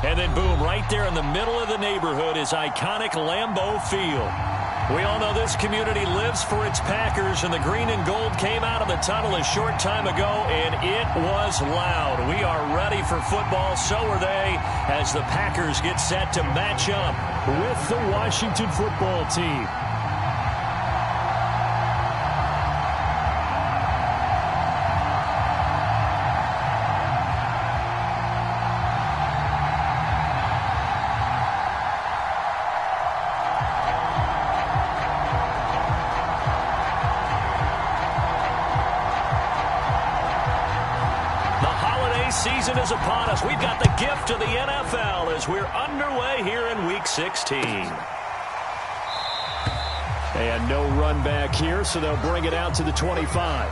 And then, boom, right there in the middle of the neighborhood is iconic Lambeau Field. We all know this community lives for its Packers, and the green and gold came out of the tunnel a short time ago, and it was loud. We are ready for football. So are they, as the Packers get set to match up with the Washington football team. Season is upon us. We've got the gift of the NFL as we're underway here in Week 16. And no run back here, so they'll bring it out to the 25.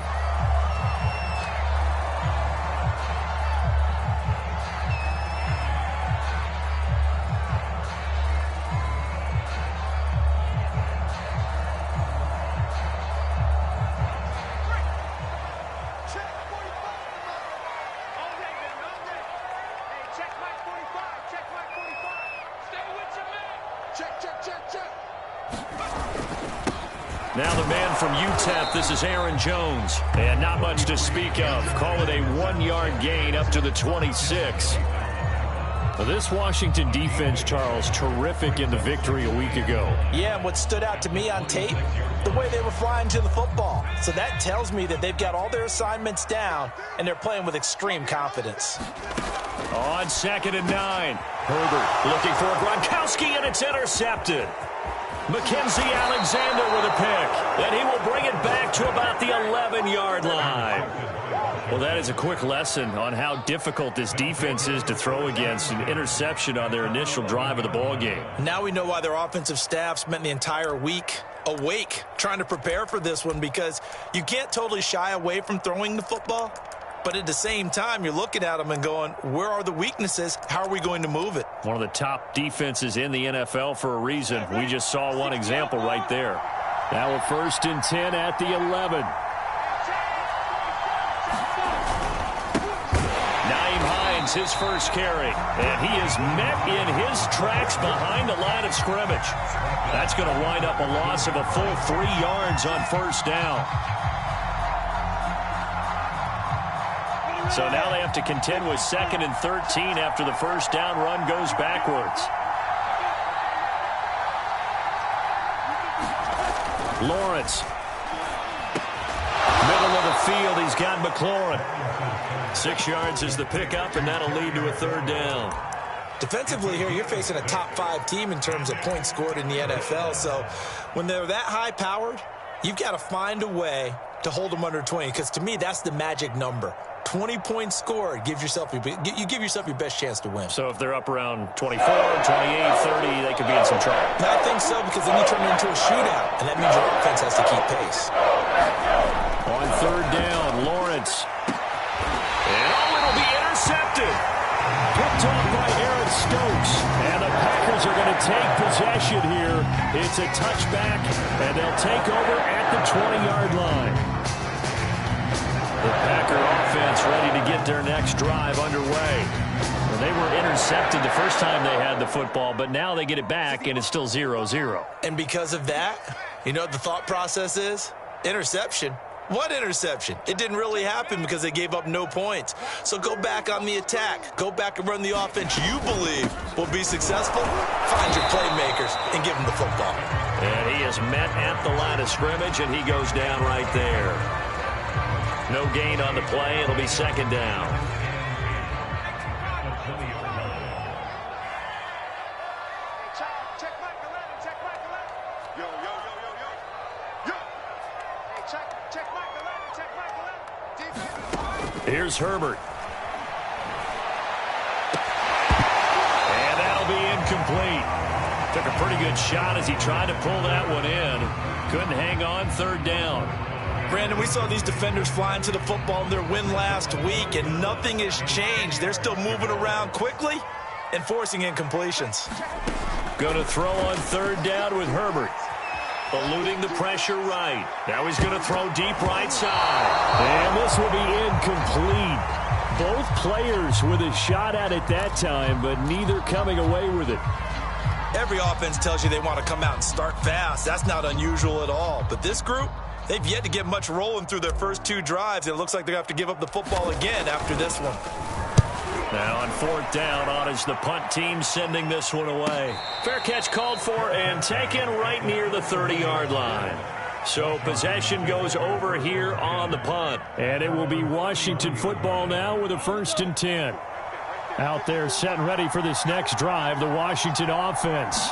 Now the man from UTEP, this is Aaron Jones. And not much to speak of. Call it a 1-yard gain up to the 26. Well, this Washington defense, Charles, terrific in the victory a week ago. Yeah, and what stood out to me on tape, the way they were flying to the football. So that tells me that they've got all their assignments down, and they're playing with extreme confidence. On 2nd and 9. Herbert looking for Gronkowski, and it's intercepted. Mackenzie Alexander with a pick, and he will bring it back to about the 11-yard line. Well, that is a quick lesson on how difficult this defense is to throw against. An interception on their initial drive of the ball game. Now we know why their offensive staff spent the entire week awake trying to prepare for this one, because you can't totally shy away from throwing the football. But at the same time, you're looking at them and going, where are the weaknesses? How are we going to move it? One of the top defenses in the NFL for a reason. We just saw one example right there. Now a 1st and 10 at the 11. Nyheim Hines, his first carry. And he is met in his tracks behind the line of scrimmage. That's going to wind up a loss of a full 3 yards on 1st down. So now they have to contend with 2nd and 13 after the 1st down run goes backwards. Lawrence. Middle of the field, he's got McLaurin. 6 yards is the pickup, and that'll lead to a 3rd down. Defensively here, you're facing a top 5 team in terms of points scored in the NFL. So when they're that high-powered, you've got to find a way to hold them under 20, because to me, that's the magic number. 20 points scored, you give yourself your best chance to win. So if they're up around 24, 28, 30, they could be in some trouble. I think so, because then you turn it into a shootout, and that means your offense has to keep pace. On 3rd down, Lawrence. And it'll be intercepted. Picked off by Aaron Stokes. And the Packers are going to take possession here. It's a touchback, and they'll take over at the 20-yard line. The Packer offense ready to get their next drive underway. Well, they were intercepted the first time they had the football, but now they get it back, and it's still 0-0. And because of that, you know what the thought process is? Interception. What interception? It didn't really happen because they gave up no points. So go back on the attack. Go back and run the offense you believe will be successful. Find your playmakers and give them the football. And he is met at the line of scrimmage, and he goes down right there. No gain on the play. It'll be 2nd down. Here's Herbert. And that'll be incomplete. Took a pretty good shot as he tried to pull that one in. Couldn't hang on. 3rd down. Brandon, we saw these defenders flying to the football in their win last week, and nothing has changed. They're still moving around quickly and forcing incompletions. Going to throw on 3rd down with Herbert. Eluding the pressure right. Now he's going to throw deep right side. And this will be incomplete. Both players with a shot at it that time, but neither coming away with it. Every offense tells you they want to come out and start fast. That's not unusual at all. But this group, they've yet to get much rolling through their first 2 drives. It looks like they're going to have to give up the football again after this one. Now on 4th down, on is the punt team sending this one away. Fair catch called for and taken right near the 30-yard line. So possession goes over here on the punt. And it will be Washington football now with a 1st and 10. Out there set and ready for this next drive, the Washington offense.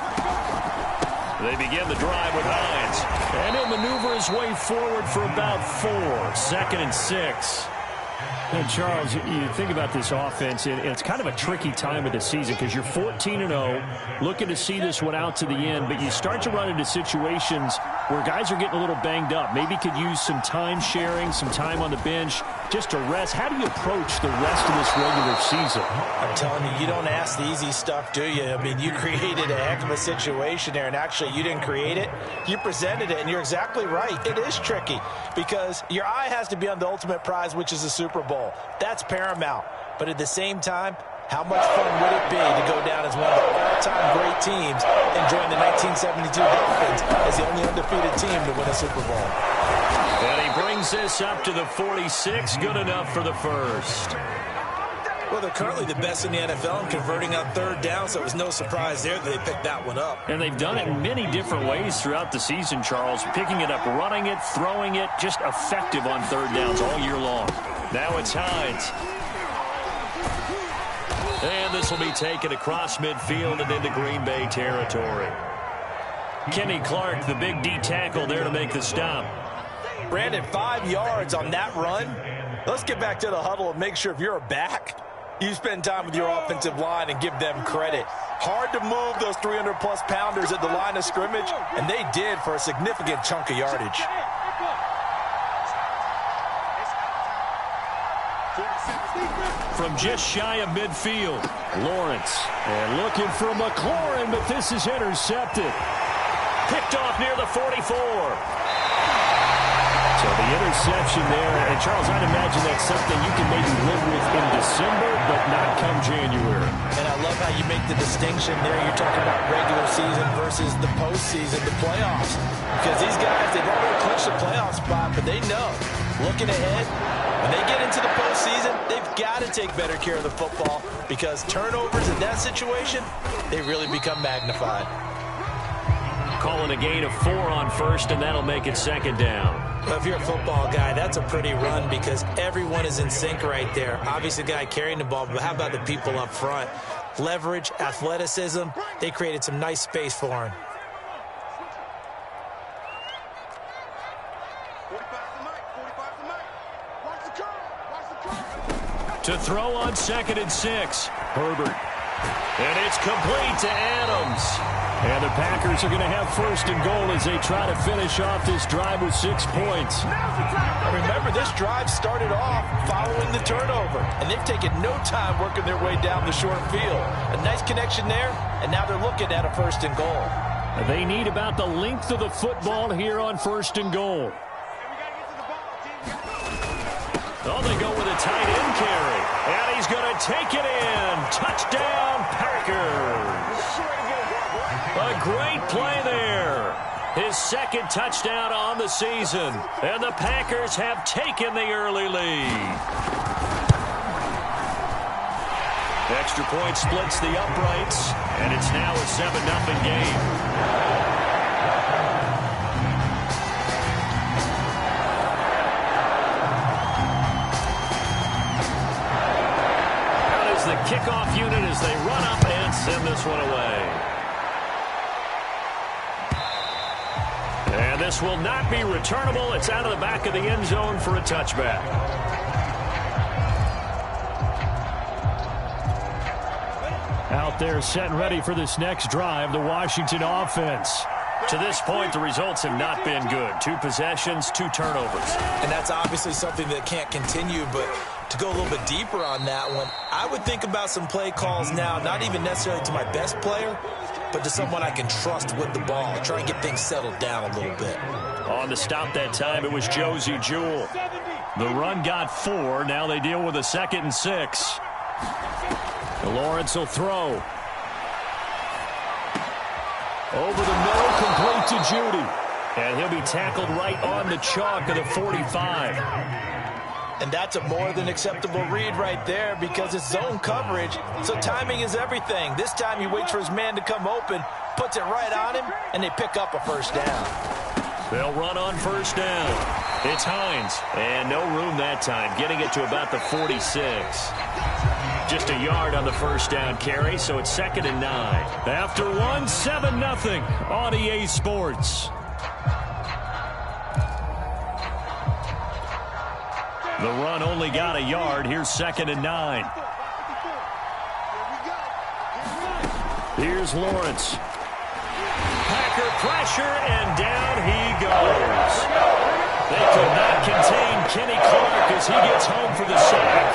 They begin the drive with Hines. And he'll maneuver his way forward for about 4. 2nd and 6. And Charles, you think about this offense, and it's kind of a tricky time of the season because you're 14-0, looking to see this one out to the end, but you start to run into situations where guys are getting a little banged up. Maybe could use some time sharing, some time on the bench, just to rest. How do you approach the rest of this regular season? I'm telling you, you don't ask the easy stuff, do you? I mean, you created a heck of a situation there, and actually you didn't create it. You presented it, and you're exactly right. It is tricky because your eye has to be on the ultimate prize, which is the Super Bowl. That's paramount. But at the same time, how much fun would it be to go down as one of the all-time great teams and join the 1972 Dolphins as the only undefeated team to win a Super Bowl? And he brings this up to the 46. Good enough for the first. Well, they're currently the best in the NFL in converting on 3rd down, so it was no surprise there that they picked that one up. And they've done it in many different ways throughout the season, Charles. Picking it up, running it, throwing it, just effective on 3rd downs all year long. Now it's Hines. And this will be taken across midfield and into Green Bay territory. Kenny Clark, the big D tackle there to make the stop. Brandon, 5 yards on that run. Let's get back to the huddle and make sure if you're a back, you spend time with your offensive line and give them credit. Hard to move those 300-plus pounders at the line of scrimmage, and they did for a significant chunk of yardage. From just shy of midfield, Lawrence. And looking for McLaurin, but this is intercepted. Picked off near the 44. So the interception there, and Charles, I'd imagine that's something you can maybe live with in December, but not come January. And I love how you make the distinction there. You're talking about regular season versus the postseason, the playoffs. Because these guys, they've already clinched the playoff spot, but they know, looking ahead, when they get into the postseason, they've got to take better care of the football because turnovers in that situation, they really become magnified. Calling a gain of 4 on 1st, and that'll make it 2nd down. Well, if you're a football guy, that's a pretty run because everyone is in sync right there. Obviously, the guy carrying the ball, but how about the people up front? Leverage, athleticism, they created some nice space for him. To throw on 2nd and 6. Herbert. And it's complete to Adams. And the Packers are going to have 1st and goal as they try to finish off this drive with 6 points. Remember, this drive started off following the turnover, and they've taken no time working their way down the short field. A nice connection there, and now they're looking at a 1st and goal. They need about the length of the football here on 1st and goal. Oh, they go with a tight end carry. And he's going to take it in. Touchdown, Packers. A great play there. His 2nd touchdown on the season. And the Packers have taken the early lead. Extra point splits the uprights. And it's now a 7-0 game. The kickoff unit as they run up and send this one away. And this will not be returnable. It's out of the back of the end zone for a touchback. Out there set and ready for this next drive, the Washington offense. To this point, the results have not been good. 2 possessions, 2 turnovers. And that's obviously something that can't continue, but to go a little bit deeper on that one, I would think about some play calls now, not even necessarily to my best player, but to someone I can trust with the ball. Try and get things settled down a little bit. On the stop that time, it was Josie Jewell. The run got 4. Now they deal with a 2nd and 6. Lawrence will throw. Over the middle, complete to Judy. And he'll be tackled right on the chalk of the 45. And that's a more than acceptable read right there because it's zone coverage, so timing is everything. This time he waits for his man to come open, puts it right on him, and they pick up a first down. They'll run on first down. It's Hines, and no room that time, getting it to about the 46. Just a yard on the first down carry, so it's 2nd and 9. After 1, 7-0 on EA Sports. The run only got a yard. Here's 2nd and 9. Here's Lawrence. Packer pressure, and down he goes. They could not contain Kenny Clark as he gets home for the sack.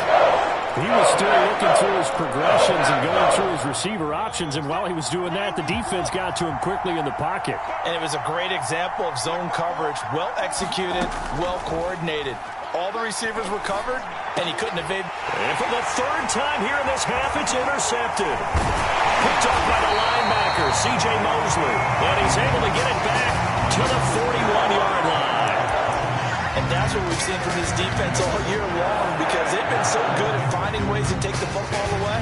He was still looking through his progressions and going through his receiver options, and while he was doing that, the defense got to him quickly in the pocket. And it was a great example of zone coverage, well executed, well coordinated. All the receivers were covered, and he couldn't evade. And for the 3rd time here in this half, it's intercepted. Picked off by the linebacker, C.J. Mosley, and he's able to get it back to the 41-yard line. And that's what we've seen from this defense all year long because they've been so good at finding ways to take the football away.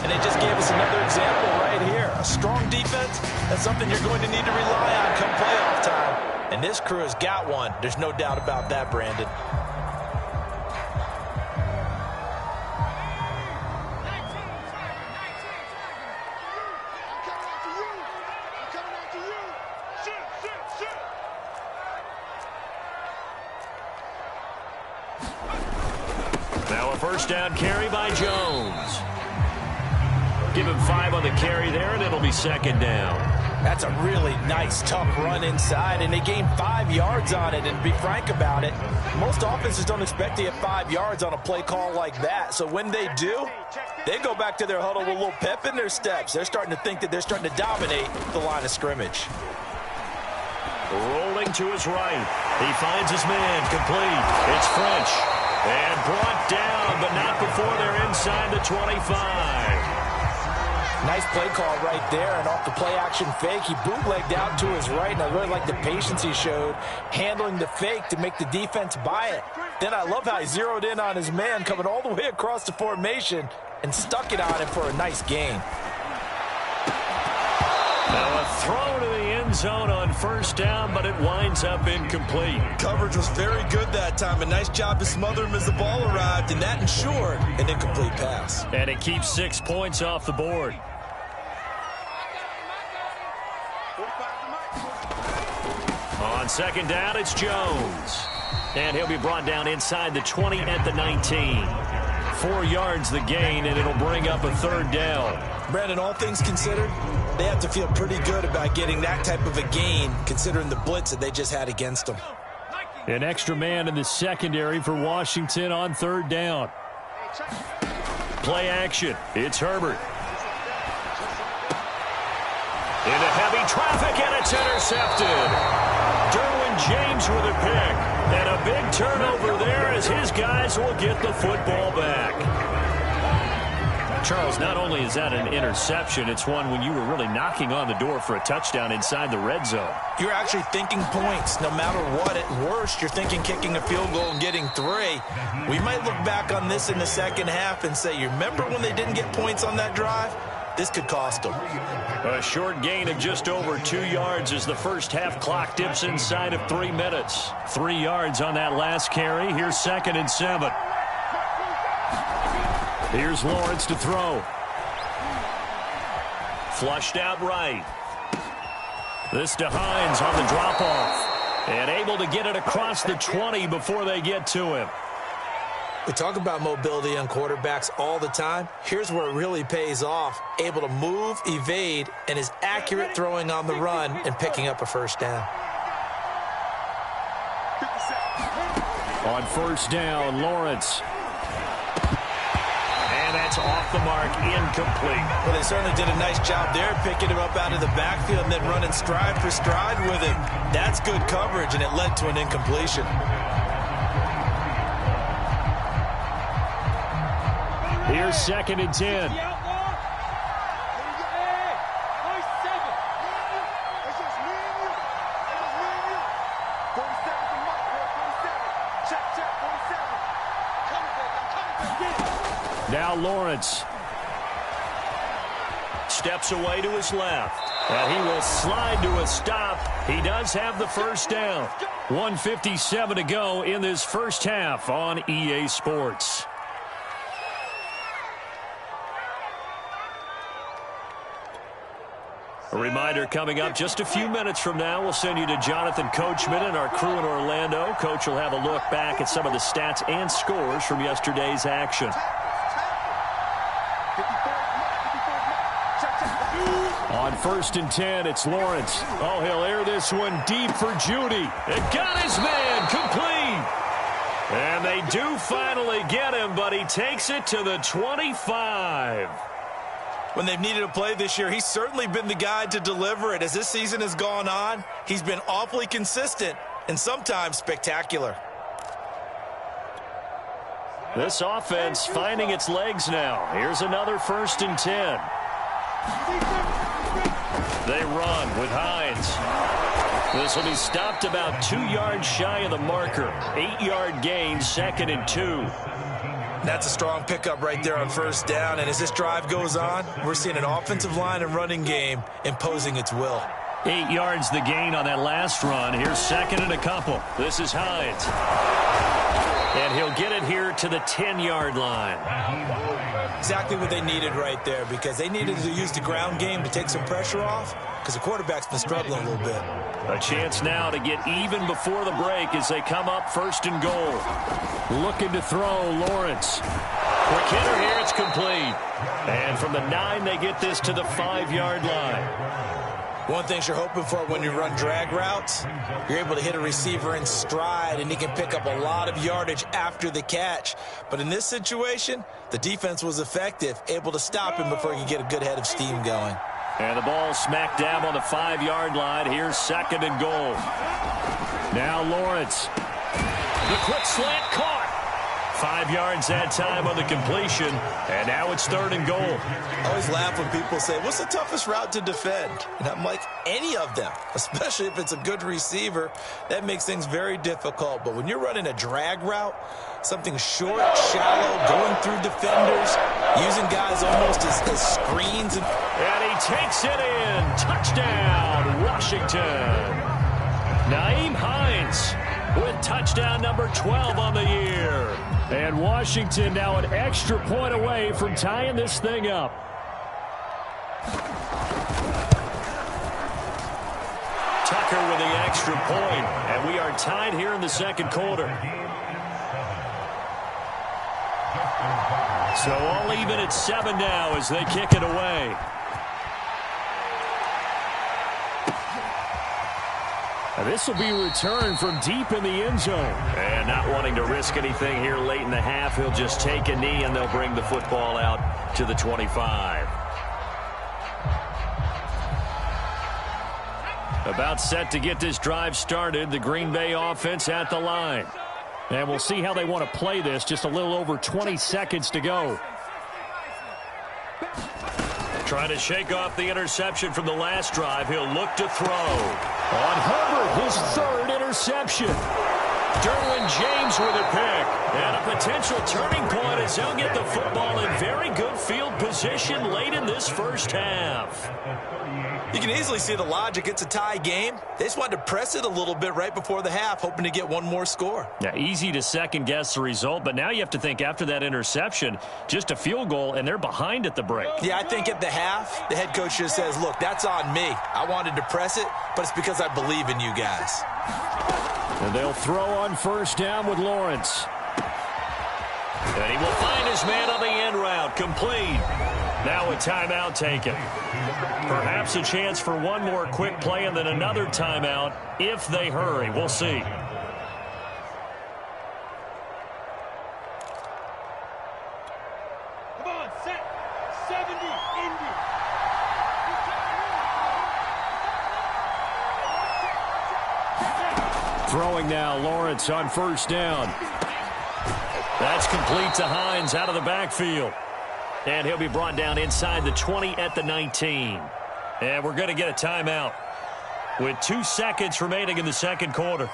And they just gave us another example right here. A strong defense, that's something you're going to need to rely on come playoff time. And this crew has got one. There's no doubt about that, Brandon. First down carry by Jones. Give him 5 on the carry there, and it'll be 2nd down. That's a really nice, tough run inside, and they gained 5 yards on it. And to be frank about it, most offenses don't expect to get 5 yards on a play call like that. So when they do, they go back to their huddle with a little pep in their steps. They're starting to think that they're starting to dominate the line of scrimmage. Rolling to his right. He finds his man complete. It's French. And brought down, but not before they're inside the 25. Nice play call right there, and off the play-action fake, he bootlegged out to his right, and I really like the patience he showed handling the fake to make the defense buy it. Then I love how he zeroed in on his man coming all the way across the formation and stuck it on him for a nice gain. Now a throw to the end zone on first down, but it winds up incomplete. Coverage was very good that time. A nice job to smother him as the ball arrived, and that ensured an incomplete pass. And it keeps 6 points off the board. On 2nd down, it's Jones. And he'll be brought down inside the 20 at the 19. 4 yards the gain, and it'll bring up a 3rd down. Brandon, all things considered, they have to feel pretty good about getting that type of a gain, considering the blitz that they just had against them. An extra man in the secondary for Washington on 3rd down. Play action. It's Herbert. Into heavy traffic, and it's intercepted. Derwin James with a pick. And a big turnover there as his guys will get the football back. Charles, not only is that an interception, it's one when you were really knocking on the door for a touchdown inside the red zone. You're actually thinking points. No matter what, at worst, you're thinking kicking a field goal and getting 3. We might look back on this in the second half and say, you remember when they didn't get points on that drive? This could cost them. A short gain of just over 2 yards as the first half clock dips inside of 3 minutes. 3 yards on that last carry. Here's 2nd and 7. Here's Lawrence to throw. Flushed out right. This to Hines on the drop-off. And able to get it across the 20 before they get to him. We talk about mobility on quarterbacks all the time. Here's where it really pays off. Able to move, evade, and is accurate throwing on the run and picking up a first down. On first down, Lawrence. And that's off the mark, incomplete. Well, they certainly did a nice job there, picking him up out of the backfield and then running stride for stride with him. That's good coverage, and it led to an incompletion. Here's 2nd and 10. Now Lawrence. Steps away to his left. And he will slide to a stop. He does have the first down. 1:57 to go in this first half on EA Sports. A reminder coming up just a few minutes from now, we'll send you to Jonathan Coachman and our crew in Orlando. Coach will have a look back at some of the stats and scores from yesterday's action. On 1st and 10, it's Lawrence. Oh, he'll air this one deep for Judy. It got his man complete. And they do finally get him, but he takes it to the 25. When they've needed a play this year, he's certainly been the guy to deliver it. As this season has gone on, he's been awfully consistent and sometimes spectacular. This offense finding its legs now. Here's another 1st and 10. They run with Hines. This will be stopped about 2 yards shy of the marker. 8-yard gain, 2nd and 2. That's a strong pickup right there on 1st down. And as this drive goes on, we're seeing an offensive line and running game imposing its will. 8 yards the gain on that last run. Here's 2nd and a couple. This is Hines. And he'll get it here to the 10-yard line. Exactly what they needed right there, because they needed to use the ground game to take some pressure off, because the quarterback's been struggling a little bit. A chance now to get even before the break as they come up 1st and goal. Looking to throw, Lawrence. Quick hitter here, it's complete. And from the 9, they get this to the 5-yard line. One thing you're hoping for when you run drag routes, you're able to hit a receiver in stride, and he can pick up a lot of yardage after the catch. But in this situation, the defense was effective, able to stop him before he could get a good head of steam going. And the ball smacked down on the 5-yard line. Here's 2nd and goal. Now Lawrence. The quick slant caught. 5 yards that time on the completion, and now it's 3rd and goal. I always laugh when people say, what's the toughest route to defend? And I'm like, any of them, especially if it's a good receiver. That makes things very difficult. But when you're running a drag route, something short, shallow, going through defenders, using guys almost as screens. And he takes it in. Touchdown, Washington. Nyheim Hines with touchdown number 12 on the year. And Washington now an extra point away from tying this thing up. Tucker with the extra point, and we are tied here in the 2nd quarter. So all even at 7 now as they kick it away. And this will be returned from deep in the end zone. And not wanting to risk anything here late in the half, he'll just take a knee and they'll bring the football out to the 25. About set to get this drive started, the Green Bay offense at the line. And we'll see how they want to play this. Just a little over 20 seconds to go. Trying to shake off the interception from the last drive. He'll look to throw. On Herbert, his 3rd interception. Derwin James with a pick. And a potential turning point as they'll get the football in very good field position late in this first half. You can easily see the logic. It's a tie game. They just wanted to press it a little bit right before the half, hoping to get one more score. Yeah, easy to second-guess the result, but now you have to think after that interception, just a field goal, and they're behind at the break. Yeah, I think at the half, the head coach just says, look, that's on me. I wanted to press it, but it's because I believe in you guys. And they'll throw on 1st down with Lawrence. And he will find his man on the end route, complete. Now a timeout taken. Perhaps a chance for one more quick play and then another timeout if they hurry. We'll see. Come on, set. 70, Indy. Throwing now, Lawrence on 1st down. That's complete to Hines out of the backfield. And he'll be brought down inside the 20 at the 19. And we're going to get a timeout with 2 seconds remaining in the second quarter.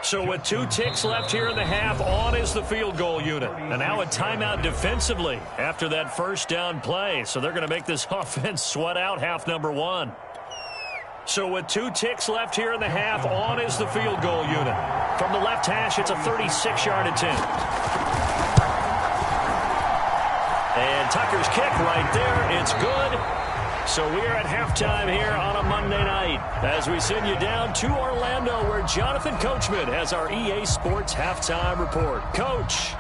So with 2 ticks left here in the half, on is the field goal unit. And now a timeout defensively after that first down play. So they're going to make this offense sweat out half number 1. So with 2 ticks left here in the half, on is the field goal unit. From the left hash, it's a 36-yard attempt. And Tucker's kick right there. It's good. So we are at halftime here on a Monday night as we send you down to Orlando where Jonathan Coachman has our EA Sports halftime report. Coach.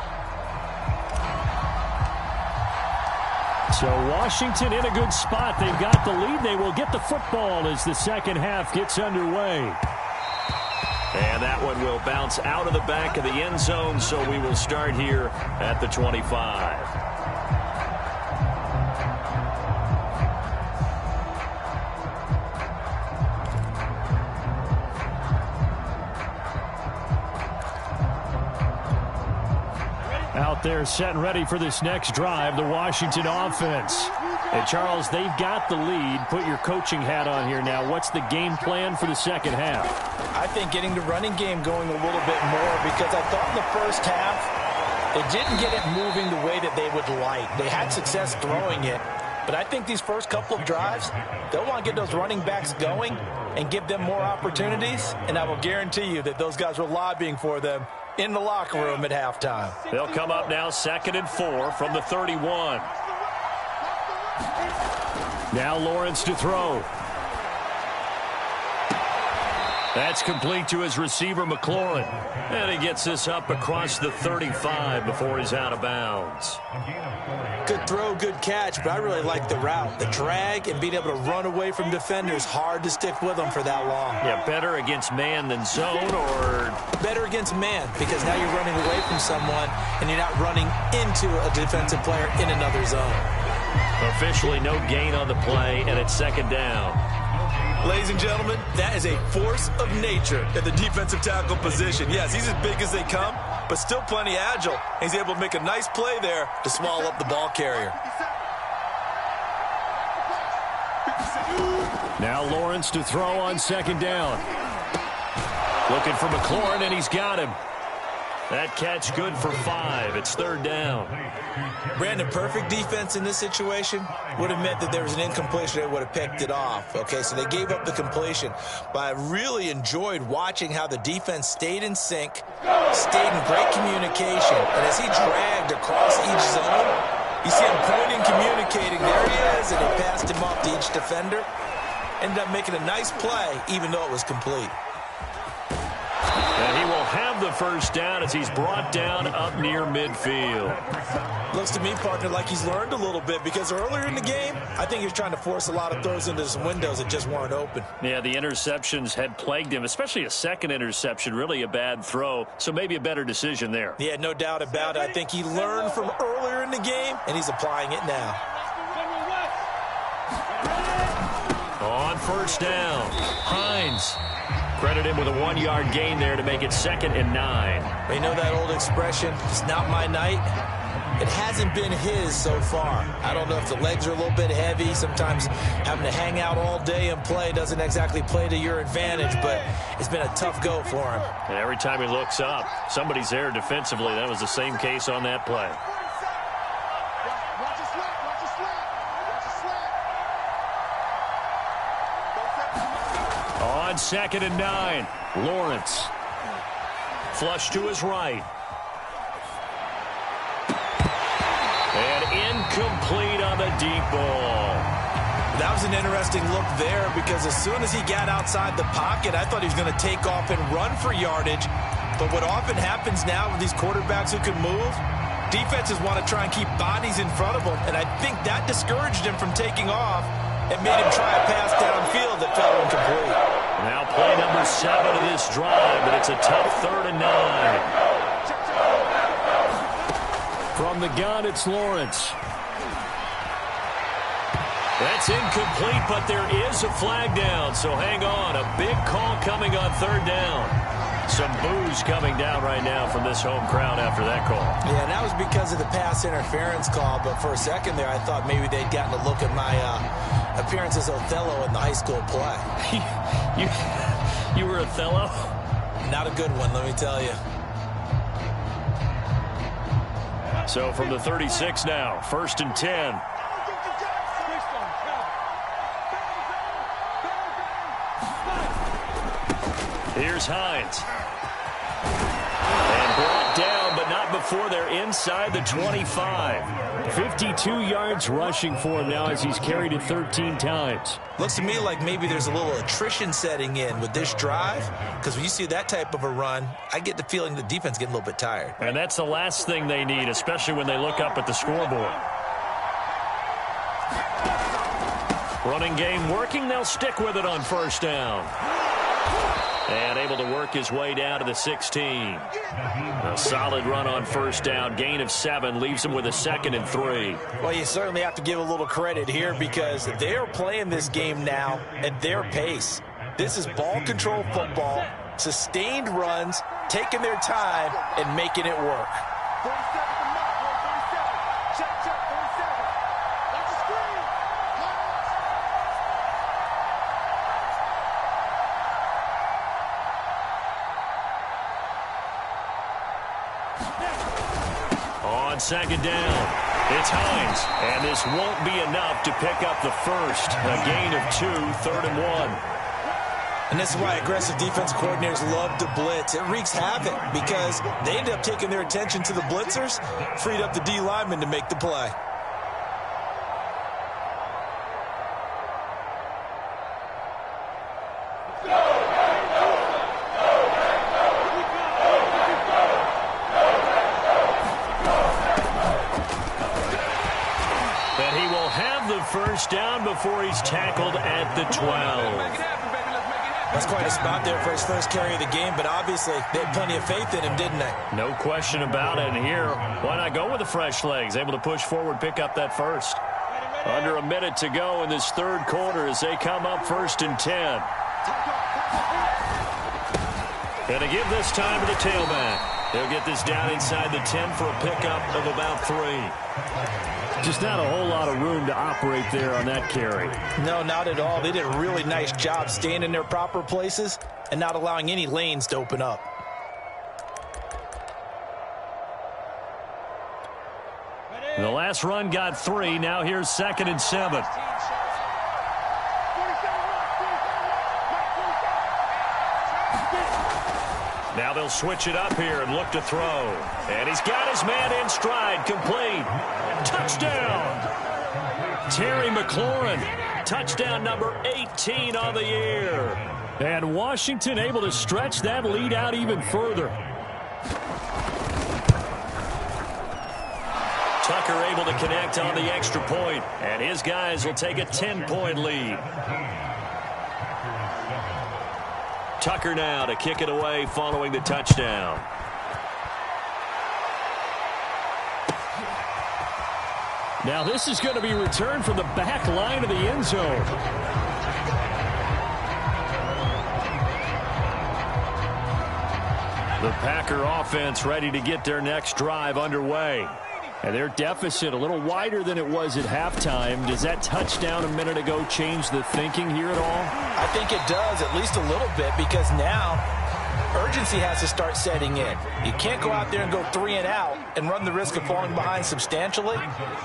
So Washington in a good spot. They've got the lead. They will get the football as the second half gets underway. And that one will bounce out of the back of the end zone, so we will start here at the 25. Out there set and ready for this next drive, the Washington offense. And Charles, they've got the lead. Put your coaching hat on here now. What's the game plan for the second half? I think getting the running game going a little bit more because I thought in the first half they didn't get it moving the way that they would like. They had success throwing it, but I think these first couple of drives, they'll want to get those running backs going and give them more opportunities, and I will guarantee you that those guys were lobbying for them in the locker room at halftime. They'll come up now 2nd and 4 from the 31. Now Lawrence to throw. That's complete to his receiver, McLaurin. And he gets this up across the 35 before he's out of bounds. Good throw, good catch, but I really like the route. The drag and being able to run away from defenders, hard to stick with them for that long. Yeah, better against man than zone, or? Better against man, because now you're running away from someone and you're not running into a defensive player in another zone. Officially no gain on the play, and it's 2nd down. Ladies and gentlemen, that is a force of nature at the defensive tackle position. Yes, he's as big as they come, but still plenty agile. He's able to make a nice play there to swallow up the ball carrier. Now Lawrence to throw on 2nd down. Looking for McLaurin, and he's got him. That catch good for 5. It's 3rd down. Brandon, perfect defense in this situation would have meant that there was an incompletion. They would have picked it off. Okay, so they gave up the completion. But I really enjoyed watching how the defense stayed in sync, stayed in great communication. And as he dragged across each zone, you see him pointing, communicating. There he is, and he passed him off to each defender. Ended up making a nice play, even though it was complete. And he will have the first down as he's brought down up near midfield. Looks to me, partner, like he's learned a little bit because earlier in the game, I think he was trying to force a lot of throws into some windows that just weren't open. Yeah, the interceptions had plagued him, especially a second interception, really a bad throw, so maybe a better decision there. Yeah, no doubt about it. I think he learned from earlier in the game, and he's applying it now. On 1st down, Hines. Credit him with a 1-yard gain there to make it 2nd and 9. You know that old expression, it's not my night? It hasn't been his so far. I don't know if the legs are a little bit heavy. Sometimes having to hang out all day and play doesn't exactly play to your advantage, but it's been a tough go for him. And every time he looks up, somebody's there defensively. That was the same case on that play. On 2nd and 9, Lawrence. Flush to his right. And incomplete on the deep ball. That was an interesting look there because as soon as he got outside the pocket, I thought he was going to take off and run for yardage. But what often happens now with these quarterbacks who can move, defenses want to try and keep bodies in front of them. And I think that discouraged him from taking off and made him try a pass downfield that fell incomplete. Now play number 7 of this drive, but it's a tough 3rd and 9. From the gun, it's Lawrence. That's incomplete, but there is a flag down, so hang on. A big call coming on 3rd down. Some boos coming down right now from this home crowd after that call. Yeah, and that was because of the pass interference call. But for a second there, I thought maybe they'd gotten a look at my appearance as Othello in the high school play. You were Othello? Not a good one, let me tell you. So from the 36 now, 1st and 10. Here's Hines. And brought down, but not before they're inside the 25. 52 yards rushing for him now as he's carried it 13 times. Looks to me like maybe there's a little attrition setting in with this drive, because when you see that type of a run, I get the feeling the defense getting a little bit tired. And that's the last thing they need, especially when they look up at the scoreboard. Running game working, they'll stick with it on 1st down. And able to work his way down to the 16. A solid run on 1st down. Gain of 7 leaves him with a 2nd and 3. Well, you certainly have to give a little credit here because they are playing this game now at their pace. This is ball control football, sustained runs, taking their time, and making it work. 47 to Mark, 47. Check, 47. That's a screen. On 2nd down, it's Hines. And this won't be enough to pick up the first. A gain of 2, 3rd and 1. And this is why aggressive defense coordinators love to blitz. It wreaks havoc because they end up taking their attention to the blitzers, freed up the D lineman to make the play. And he will have the first down before he's tackled at the 12. That's quite a spot there for his first carry of the game, but obviously they had plenty of faith in him, didn't they? No question about it. And here, why not go with the fresh legs? Able to push forward, pick up that first. Under a minute to go in this 3rd quarter as they come up 1st and 10. And to give this time to the tailback. They'll get this down inside the 10 for a pickup of about 3. Just not a whole lot of room to operate there on that carry. No, not at all. They did a really nice job staying in their proper places and not allowing any lanes to open up. The last run got 3. Now here's 2nd and 7. Now they'll switch it up here and look to throw. And he's got his man in stride, complete. Touchdown! Terry McLaurin, touchdown number 18 on the year. And Washington able to stretch that lead out even further. Tucker able to connect on the extra point, and his guys will take a 10-point lead. Tucker now to kick it away following the touchdown. Now this is going to be returned from the back line of the end zone. The Packer offense ready to get their next drive underway. And their deficit a little wider than it was at halftime. Does that touchdown a minute ago change the thinking here at all? I think it does, at least a little bit, because now urgency has to start setting in. You can't go out there and go 3 and out and run the risk of falling behind substantially,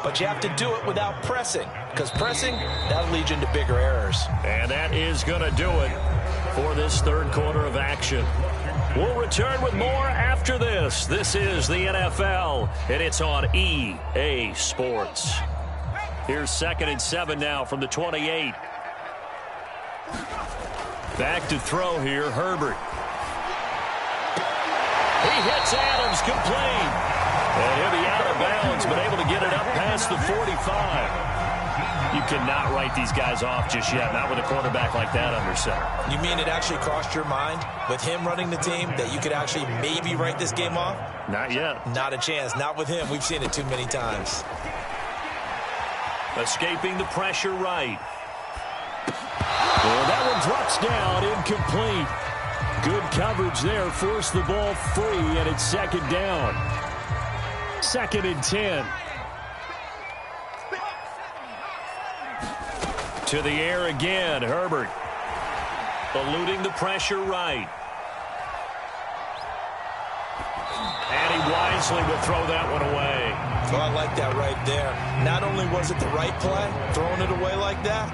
but you have to do it without pressing, because pressing, that'll lead you into bigger errors. And that is going to do it for this 3rd quarter of action. We'll return with more after this. This is the NFL, and it's on EA Sports. Here's 2nd and 7 now from the 28. Back to throw here, Herbert. He hits Adams, complete. And he'll be out of bounds, but able to get it up past the 45. You cannot write these guys off just yet, not with a quarterback like that under center. You mean it actually crossed your mind with him running the team that you could actually maybe write this game off? Not yet. Not a chance. Not with him. We've seen it too many times. Escaping the pressure right. Well, that one drops down, incomplete. Good coverage there. Forced the ball free, and it's second down. 2nd and 10. To the air again. Herbert eluding the pressure right. And he wisely will throw that one away. Oh, I like that right there. Not only was it the right play, throwing it away like that,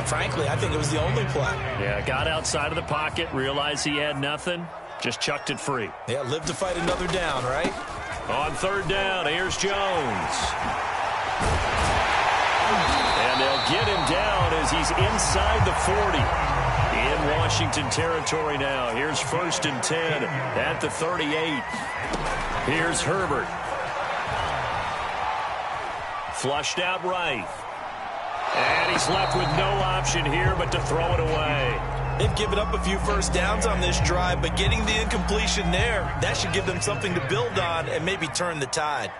frankly, I think it was the only play. Yeah, got outside of the pocket, realized he had nothing, just chucked it free. Yeah, live to fight another down, right? On 3rd down, here's Jones. And they'll get him down as he's inside the 40. In Washington territory now. Here's 1st and 10 at the 38. Here's Herbert. Flushed out right. And he's left with no option here but to throw it away. They've given up a few first downs on this drive, but getting the incompletion there, that should give them something to build on and maybe turn the tide.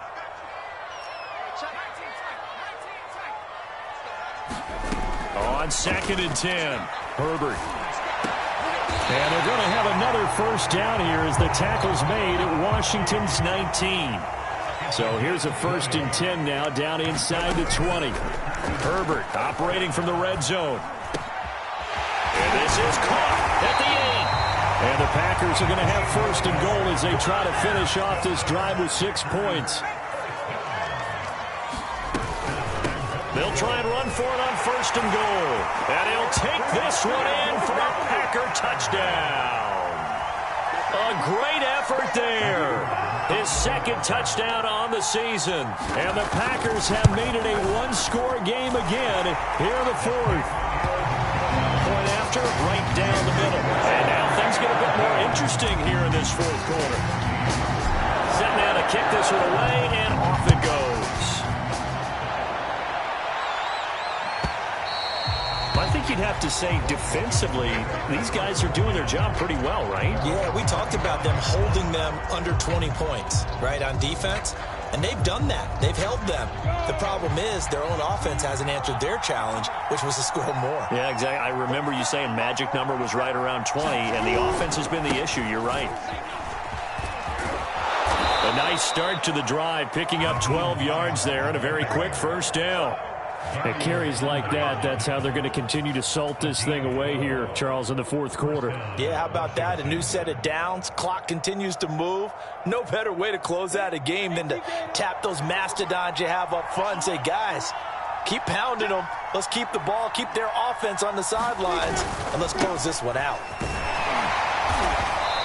On 2nd and 10, Herbert. And they're going to have another first down here as the tackle's made at Washington's 19. So here's a 1st and 10 now down inside the 20. Herbert operating from the red zone. And this is caught at the 8. And the Packers are going to have 1st and goal as they try to finish off this drive with 6 points. They'll try and run for it on 1st and goal. And he'll take this one in for a Packer touchdown. A great effort there. His 2nd touchdown on the season. And the Packers have made it a one-score game again here in the 4th. Point after, right down the middle. And now things get a bit more interesting here in this 4th quarter. Set now to kick this one away, and off it goes. I think you'd have to say defensively, these guys are doing their job pretty well, right? Yeah, we talked about them holding them under 20 points, right, on defense. And they've done that. They've held them. The problem is their own offense hasn't answered their challenge, which was to score more. Yeah, exactly. I remember you saying magic number was right around 20, and the offense has been the issue. You're right. A nice start to the drive, picking up 12 yards there and a very quick first down. It carries like that. That's how they're going to continue to salt this thing away here, Charles, in the 4th quarter. Yeah, how about that? A new set of downs. Clock continues to move. No better way to close out a game than to tap those mastodons you have up front and say, guys, keep pounding them. Let's keep the ball, keep their offense on the sidelines, and let's close this one out.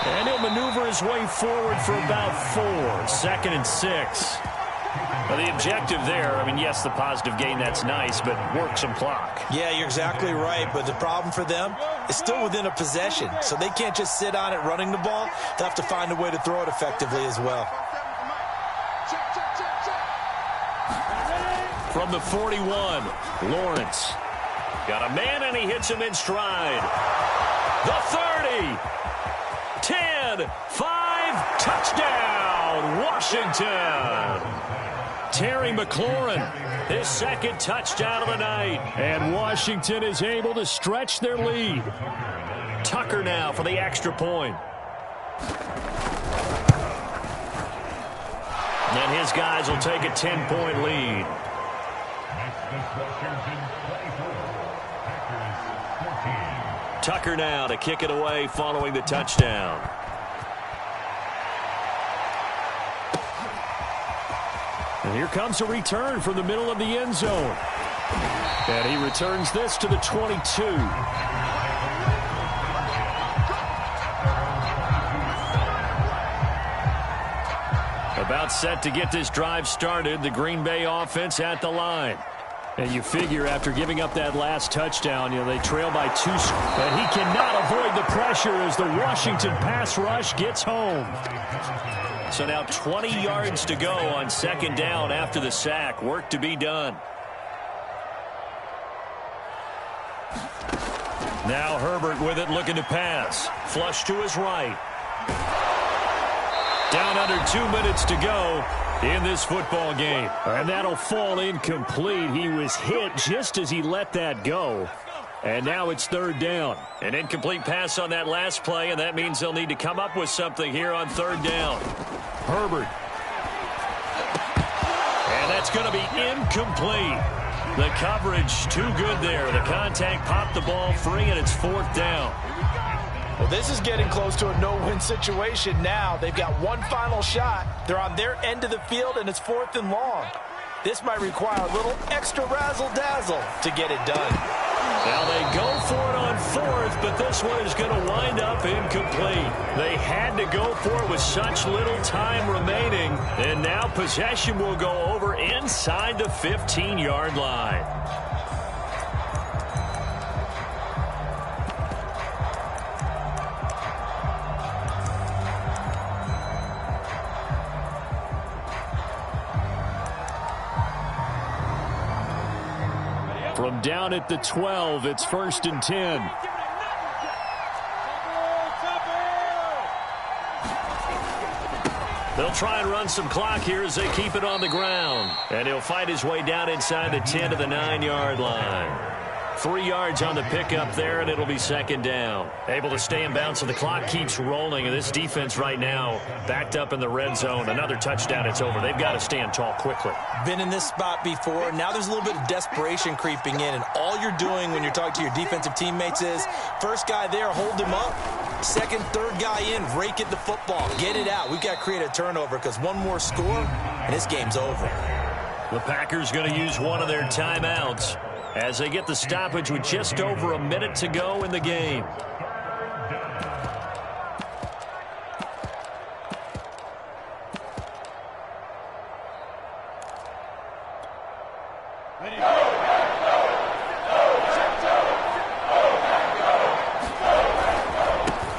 And he'll maneuver his way forward for about 4. 2nd and 6. Well, the objective there, I mean, yes, the positive gain, that's nice, but work some clock. Yeah, you're exactly right, but the problem for them is still within a possession, so they can't just sit on it running the ball. They'll have to find a way to throw it effectively as well. From the 41, Lawrence. Got a man, and he hits him in stride. The 30. 10, 5, touchdown, Washington. Terry McLaurin, his 2nd touchdown of the night. And Washington is able to stretch their lead. Tucker now for the extra point. And his guys will take a 10-point lead. Tucker now to kick it away following the touchdown. And here comes a return from the middle of the end zone. And he returns this to the 22. About set to get this drive started, the Green Bay offense at the line. And you figure after giving up that last touchdown, they trail by 2. And he cannot avoid the pressure as the Washington pass rush gets home. So now 20 yards to go on 2nd down after the sack. Work to be done. Now Herbert with it, looking to pass. Flush to his right. Down under 2 minutes to go in this football game. And that'll fall incomplete. He was hit just as he let that go. And now it's third down. An incomplete pass on that last play, and that means they'll need to come up with something here on third down. Herbert. And that's going to be incomplete. The coverage too good there. The contact popped the ball free, and it's fourth down. Well, this is getting close to a no-win situation now. They've got one final shot. They're on their end of the field, and it's fourth and long. This might require a little extra razzle-dazzle to get it done. Now they go for it on fourth, but this one is going to wind up incomplete. They had to go for it with such little time remaining, and now possession will go over inside the 15-yard line. From down at the 12, it's first and 10. They'll try and run some clock here as they keep it on the ground. And he'll fight his way down inside the 10 to the 9-yard line. 3 yards on the pickup there, and it'll be second down. Able to stay in bounds, so the clock keeps rolling. And this defense right now backed up in the red zone. Another touchdown, it's over. They've got to stand tall quickly. Been in this spot before. Now there's a little bit of desperation creeping in. And all you're doing when you're talking to your defensive teammates is, first guy there, hold him up. Second, third guy in, rake at the football. Get it out. We've got to create a turnover because one more score, and this game's over. The Packers going to use one of their timeouts as they get the stoppage with just over a minute to go in the game.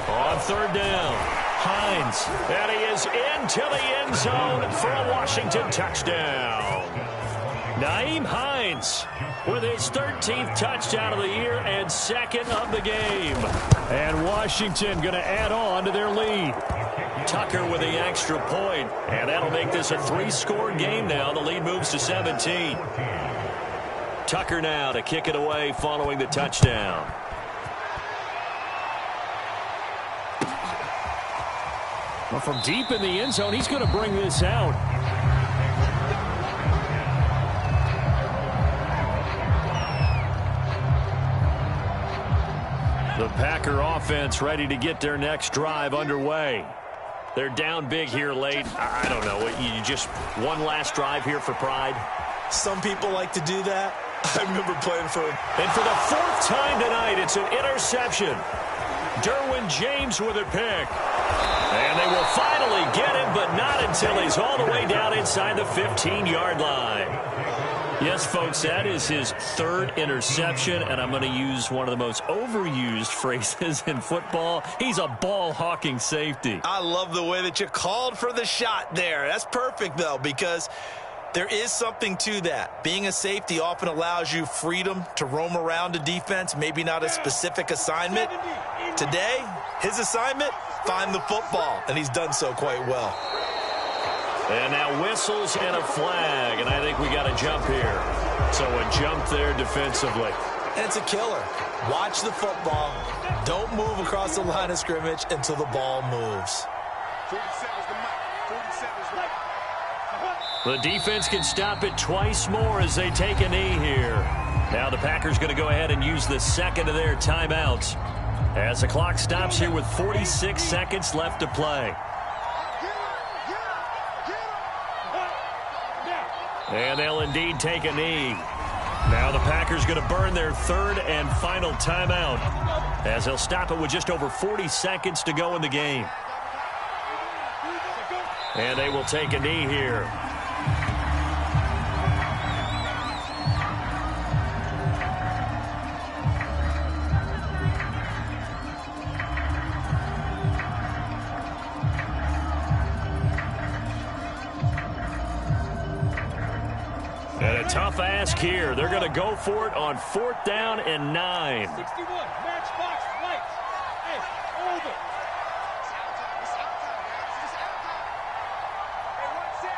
On third down, Hines, and he is into the end zone for a Washington touchdown. Nyheim Hines with his 13th touchdown of the year and second of the game. And Washington going to add on to their lead. Tucker with the extra point, and that'll make this a 3-score game now. The lead moves to 17. Tucker now to kick it away following the touchdown. Well, from deep in the end zone, he's going to bring this out. The Packer offense ready to get their next drive underway. They're down big here late. I don't know. You just one last drive here for pride? Some people like to do that. I remember playing for him. And for the 4th time tonight, it's an interception. Derwin James with a pick. And they will finally get him, but not until he's all the way down inside the 15-yard line. Yes, folks, that is his 3rd interception, and I'm going to use one of the most overused phrases in football. He's a ball-hawking safety. I love the way that you called for the shot there. That's perfect, though, because there is something to that. Being a safety often allows you freedom to roam around a defense, maybe not a specific assignment. Today, his assignment, find the football, and he's done so quite well. And now whistles and a flag, and I think we got a jump here. So a jump there defensively. And it's a killer. Watch the football. Don't move across the line of scrimmage until the ball moves. 47's the mic. 47's the mic. The defense can stop it twice more as they take a knee here. Now the Packers going to go ahead and use the second of their timeouts as the clock stops here with 46 seconds left to play. And they'll indeed take a knee. Now the Packers going to burn their 3rd and final timeout as they'll stop it with just over 40 seconds to go in the game. And they will take a knee here. And a tough ask here. They're going to go for it on 4th down and 9. 61, matchbox, lights. Hey, over. Hey, one set.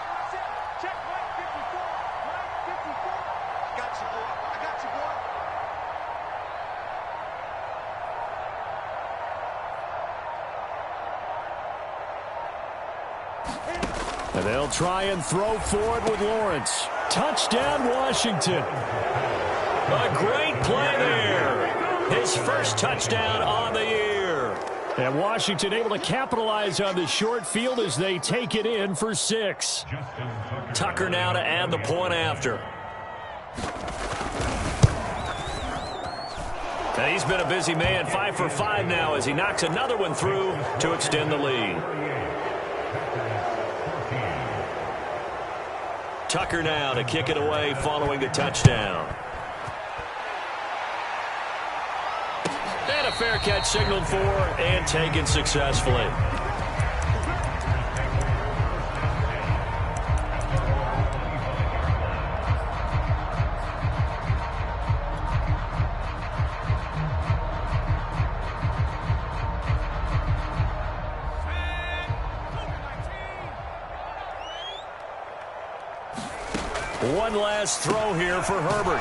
Check Mike 54. Mike 54. I got you, boy. And they'll try and throw forward with Lawrence. Touchdown, Washington. A great play there. His first touchdown on the year. And Washington able to capitalize on the short field as they take it in for 6. Tucker now to add the point after. And he's been a busy man, 5 for 5 now as he knocks another one through to extend the lead. Tucker now to kick it away following the touchdown. And a fair catch signaled for and taken successfully. One last throw here for Herbert.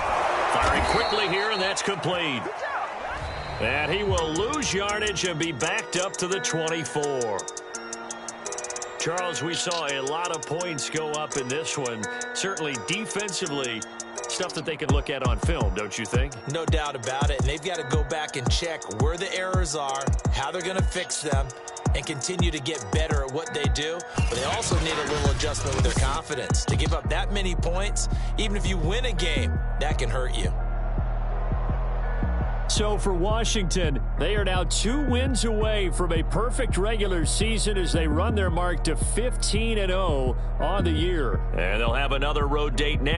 Firing quickly here, and that's complete. And he will lose yardage and be backed up to the 24. Charles, we saw a lot of points go up in this one. Certainly defensively, stuff that they can look at on film, don't you think? No doubt about it. And they've got to go back and check where the errors are, how they're going to fix them, and continue to get better at what they do. But they also need a little adjustment with their confidence. To give up that many points, even if you win a game, that can hurt you. So for Washington, they are now 2 wins away from a perfect regular season as they run their mark to 15-0 on the year. And they'll have another road date now.